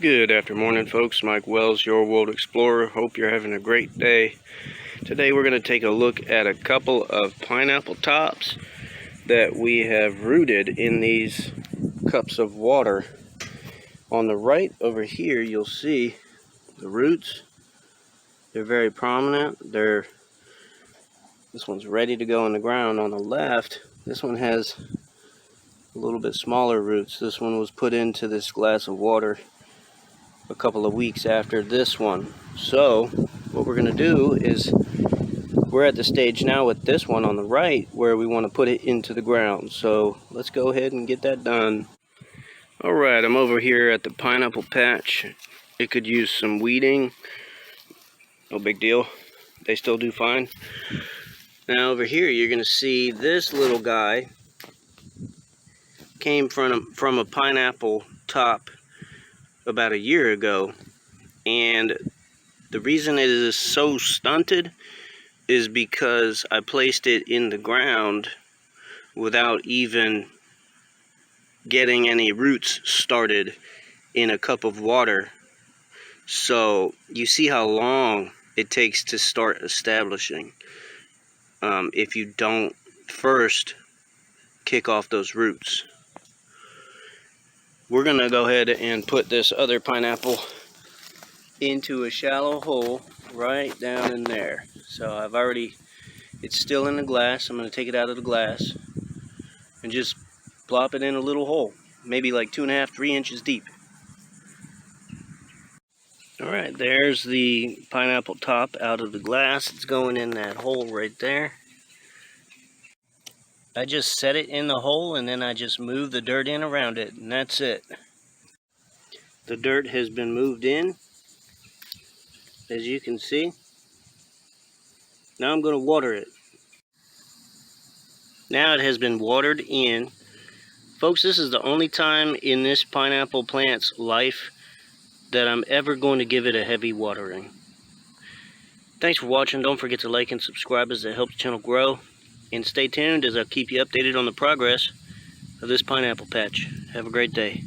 Good afternoon, folks. Mike Wells, your World Explorer. Hope you're having a great day. Today we're going to take a look at a couple of pineapple tops that we have rooted in these cups of water. On the right over here, you'll see the roots. They're very prominent. This one's ready to go in the ground. On the left, this one has a little bit smaller roots. This one was put into this glass of water a couple of weeks after this one. So what we're going to do is we're at the stage now with this one on the right where we want to put it into the ground. So let's go ahead and get that done. Alright, I'm over here at the pineapple patch. It could use some weeding. No big deal. They still do fine. Now over here you're going to see this little guy came from a pineapple top about a year ago, and the reason it is so stunted is because I placed it in the ground without even getting any roots started in a cup of water. So you see how long it takes to start establishing if you don't first kick off those roots. We're gonna go ahead and put this other pineapple into a shallow hole right down in there. So it's still in the glass. I'm gonna take it out of the glass and just plop it in a little hole, maybe like 2.5, 3 inches deep. Alright, there's the pineapple top out of the glass. It's going in that hole right there. I just set it in the hole and then I just move the dirt in around it, and that's it. The dirt has been moved in, as you can see. Now I'm going to water it. Now it has been watered in. Folks, this is the only time in this pineapple plant's life that I'm ever going to give it a heavy watering. Thanks for watching. Don't forget to like and subscribe, as it helps the channel grow. And stay tuned as I'll keep you updated on the progress of this pineapple patch. Have a great day.